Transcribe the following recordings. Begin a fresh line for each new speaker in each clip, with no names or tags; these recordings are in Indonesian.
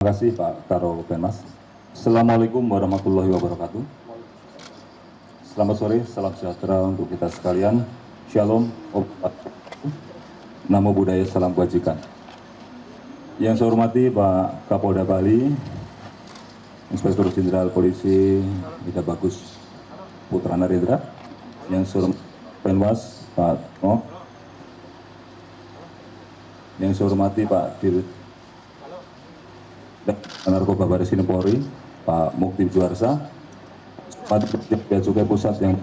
Terima kasih Pak Karo Penmas. Assalamualaikum warahmatullahi wabarakatuh. Selamat sore, salam sejahtera untuk kita sekalian. Shalom, Om, Namo Buddhaya, salam kebajikan. Yang saya hormati Pak Kapolda Bali, Inspektur Jenderal Polisi Ida Bagus Putra Narendra, yang saya hormati Penwas Pak No, yang saya hormati Pak Dirut Narkoba Baris Krim Polri, Pak Mukti Juarsa, Pak Bea Cukai Pusat yang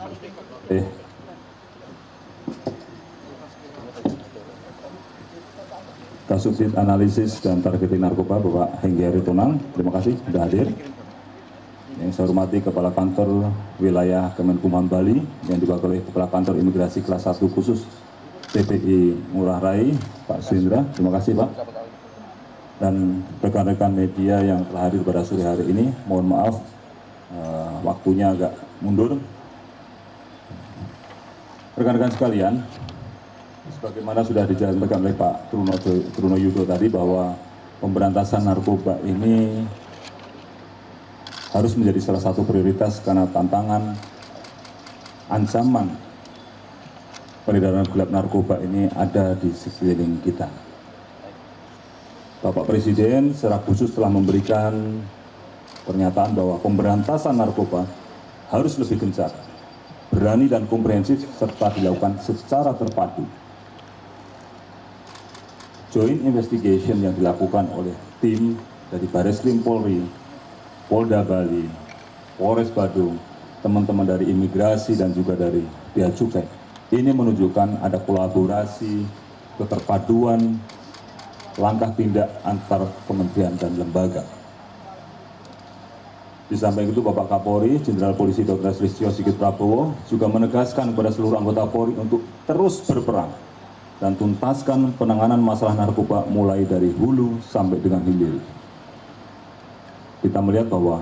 Kasubdit Analisis dan Targeting Narkoba Bapak Henggi Tonang, terima kasih sudah hadir. Yang saya hormati Kepala Kantor Wilayah Kemenkumham Bali yang diwakili Kepala Kantor Imigrasi Kelas 1 Khusus TPI Ngurah Rai, Pak Suindra, terima kasih Pak. Dan rekan-rekan media yang telah hadir pada sore hari ini, mohon maaf waktunya agak mundur. Rekan-rekan sekalian, sebagaimana sudah dijelaskan oleh Pak Truno Yudo tadi bahwa pemberantasan narkoba ini harus menjadi salah satu prioritas karena tantangan ancaman peredaran gelap narkoba ini ada di sekeliling kita. Bapak Presiden secara khusus telah memberikan pernyataan bahwa pemberantasan narkoba harus lebih gencar, berani dan komprehensif serta dilakukan secara terpadu. Joint investigation yang dilakukan oleh tim dari Baris Krim Polri, Polda Bali, Polres Badung, teman-teman dari imigrasi dan juga dari Bea Cukai, ini menunjukkan ada kolaborasi, keterpaduan, langkah tindak antar kementerian dan lembaga. Di samping itu Bapak Kapolri, Jenderal Polisi Dr. Listio Sigit Prabowo juga menegaskan kepada seluruh anggota Polri untuk terus berperang dan tuntaskan penanganan masalah narkoba mulai dari hulu sampai dengan hilir. Kita melihat bahwa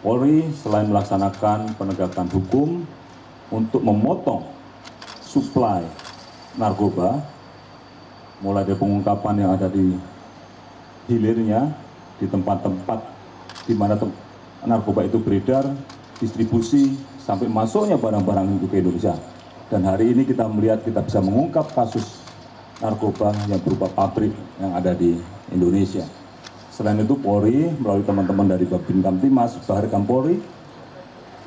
Polri selain melaksanakan penegakan hukum untuk memotong suplai narkoba, mulai dari pengungkapan yang ada di hilirnya, di tempat-tempat di mana narkoba itu beredar, distribusi, sampai masuknya barang-barang itu ke Indonesia. Dan hari ini kita melihat kita bisa mengungkap kasus narkoba yang berupa pabrik yang ada di Indonesia. Selain itu Polri melalui teman-teman dari Babin Kamtimas, Baharkam Polri,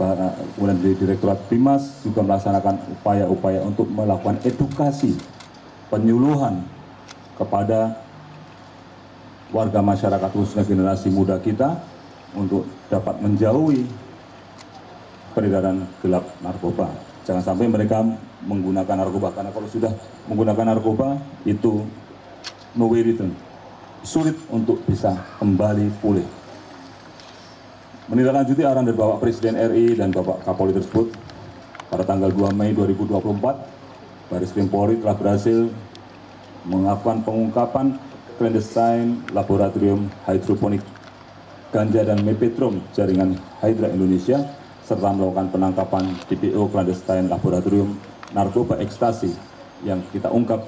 kemudian dari Direktorat Bimas juga melaksanakan upaya-upaya untuk melakukan edukasi, penyuluhan kepada warga masyarakat khususnya generasi muda kita untuk dapat menjauhi peredaran gelap narkoba. Jangan sampai mereka menggunakan narkoba, karena kalau sudah menggunakan narkoba itu no way return, sulit untuk bisa kembali pulih. Menindaklanjuti arahan dari Bapak Presiden RI dan Bapak Kapolri tersebut, pada tanggal 2 Mei 2024, Baris Krim Polri telah berhasil melakukan pengungkapan clandestine laboratorium hidroponik ganja dan mepetrum jaringan Hydra Indonesia, serta melakukan penangkapan DPO clandestine laboratorium narkoba ekstasi yang kita ungkap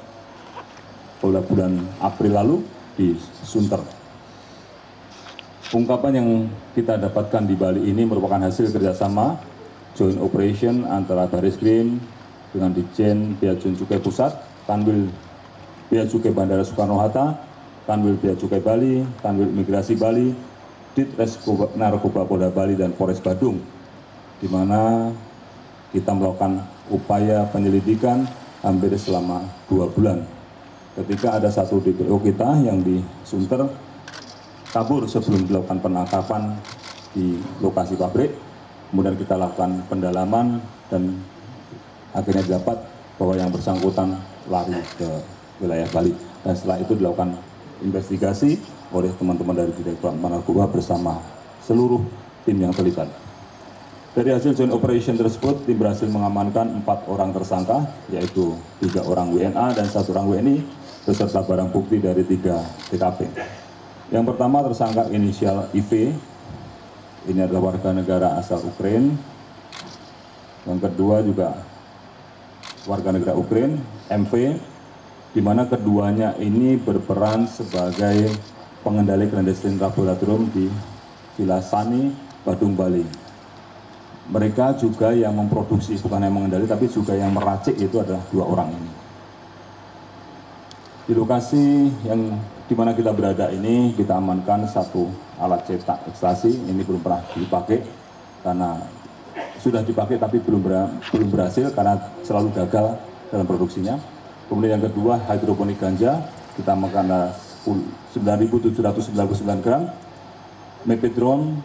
pada bulan April lalu di Sunter. Pengungkapan yang kita dapatkan di Bali ini merupakan hasil kerjasama joint operation antara Baris Krim dengan Ditjen Bea Cukai Pusat, Kanwil Bea Cukai Bandara Soekarno-Hatta, Kanwil Bea Cukai Bali, Kanwil Imigrasi Bali, Ditres Narkoba Polda Bali dan Polres Badung, di mana kita melakukan upaya penyelidikan hampir selama 2 bulan. Ketika ada satu DPO kita yang di Sunter kabur sebelum dilakukan penangkapan di lokasi pabrik, kemudian kita lakukan pendalaman dan akhirnya dapat bahwa yang bersangkutan lari ke wilayah Bali, dan setelah itu dilakukan investigasi oleh teman-teman dari Direktorat Narkoba bersama seluruh tim yang terlibat. Dari hasil joint operation tersebut, tim berhasil mengamankan 4 orang tersangka, yaitu 3 orang WNA dan 1 orang WNI, beserta barang bukti dari 3 TKP. Yang pertama tersangka inisial IV, ini adalah warga negara asal Ukraina. Yang kedua juga warga negara Ukraina, MV, di mana keduanya ini berperan sebagai pengendali clandestine laboratorium di Villa Sani, Badung, Bali. Mereka juga yang memproduksi, bukan yang mengendali, tapi juga yang meracik itu adalah 2 orang ini. Di lokasi yang di mana kita berada ini, kita amankan 1 alat cetak ekstasi. Ini belum pernah dipakai karena sudah dipakai tapi belum berhasil karena selalu gagal dalam produksinya. Kemudian yang kedua, hidroponik ganja, kita amankan 9.799 gram, mepedron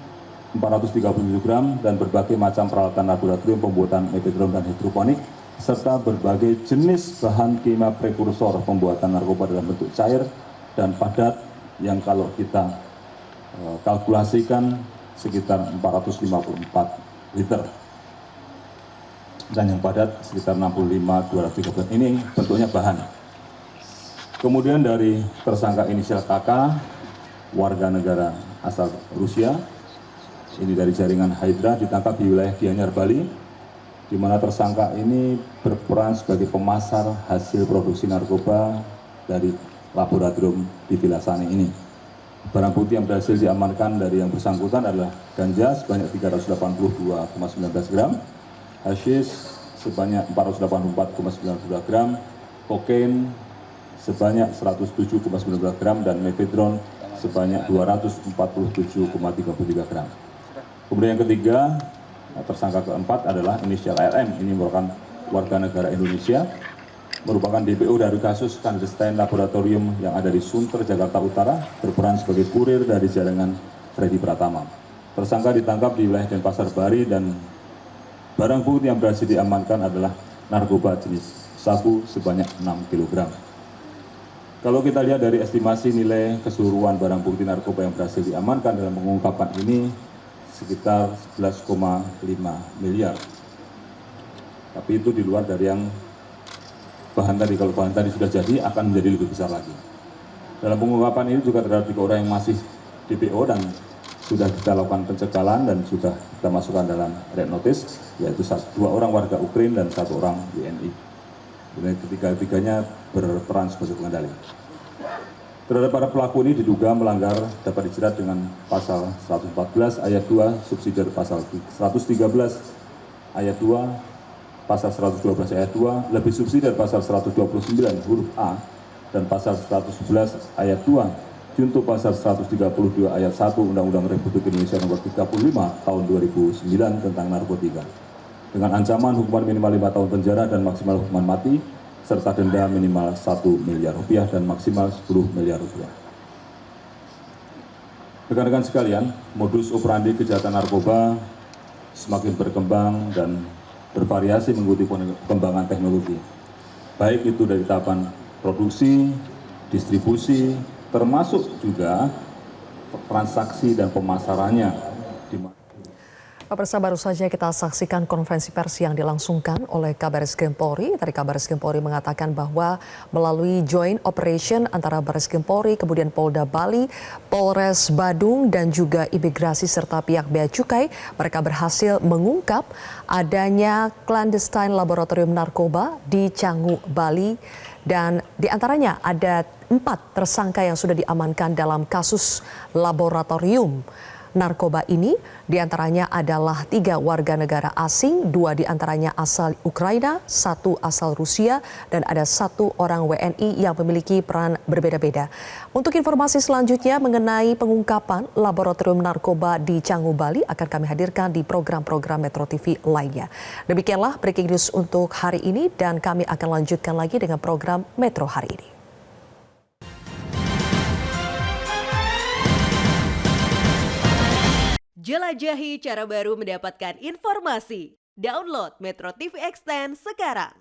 437 gram, dan berbagai macam peralatan laboratorium pembuatan mepedron dan hidroponik, serta berbagai jenis bahan kimia prekursor pembuatan narkoba dalam bentuk cair dan padat yang kalau kita kalkulasikan sekitar 454 liter. Dan yang padat sekitar 65.213. Ini bentuknya bahan. Kemudian dari tersangka inisial KK, warga negara asal Rusia, ini dari jaringan Hydra, ditangkap di wilayah Gianyar, Bali, di mana tersangka ini berperan sebagai pemasar hasil produksi narkoba dari laboratorium di Villa Sani ini. Barang bukti yang berhasil diamankan dari yang bersangkutan adalah ganja sebanyak 382,19 gram, hashish sebanyak 484,92 gram, kokain sebanyak 107,92 gram, dan mefedron sebanyak 247,33 gram. Kemudian yang ketiga, tersangka keempat adalah inisial RM. Ini merupakan warga negara Indonesia, merupakan DPO dari kasus clandestine laboratorium yang ada di Sunter, Jakarta Utara, berperan sebagai kurir dari jaringan Freddy Pratama. Tersangka ditangkap di wilayah Denpasar, Bali, dan barang bukti yang berhasil diamankan adalah narkoba jenis sabu sebanyak 6 kg. Kalau kita lihat dari estimasi nilai keseluruhan barang bukti narkoba yang berhasil diamankan dalam pengungkapan ini sekitar 11,5 miliar. Tapi itu di luar dari yang bahan tadi. Kalau bahan tadi sudah jadi, akan menjadi lebih besar lagi. Dalam pengungkapan ini juga terdapat 3 orang yang masih DPO dan sudah kita lakukan pencegahan dan sudah kita masukkan dalam red notice, yaitu 2 orang warga Ukraina dan 1 orang WNI. Dan ketiga-tiganya berperan sebagai pengendali. Terhadap para pelaku ini diduga melanggar dapat dijerat dengan pasal 114 ayat 2 subsidiar pasal 113 ayat 2, pasal 112 ayat 2, lebih subsidiar pasal 129 huruf A, dan pasal 111 ayat 2 junto pasal 132 ayat 1 Undang-Undang Republik Indonesia Nomor 35 Tahun 2009 tentang narkotika, dengan ancaman hukuman minimal 5 tahun penjara dan maksimal hukuman mati, serta denda minimal 1 miliar rupiah dan maksimal 10 miliar rupiah. Rekan-rekan sekalian, modus operandi kejahatan narkoba semakin berkembang dan bervariasi mengikuti perkembangan teknologi, baik itu dari tahapan produksi, distribusi, termasuk juga transaksi dan pemasarannya.
Pemirsa, baru saja kita saksikan konferensi pers yang dilangsungkan oleh Kabariskrem Polri. Tadi Kabariskrem Polri mengatakan bahwa melalui joint operation antara Bariskrem Polri, kemudian Polda Bali, Polres Badung, dan juga imigrasi serta pihak bea cukai, mereka berhasil mengungkap adanya clandestine laboratorium narkoba di Canggu, Bali. Dan diantaranya ada 4 tersangka yang sudah diamankan dalam kasus laboratorium narkoba ini. Diantaranya adalah 3 warga negara asing, 2 diantaranya asal Ukraina, 1 asal Rusia, dan ada 1 orang WNI yang memiliki peran berbeda-beda. Untuk informasi selanjutnya mengenai pengungkapan laboratorium narkoba di Canggu, Bali akan kami hadirkan di program-program Metro TV lainnya. Demikianlah breaking news untuk hari ini, dan kami akan lanjutkan lagi dengan program Metro hari ini.
Jelajahi cara baru mendapatkan informasi. Download Metro TV Extend sekarang.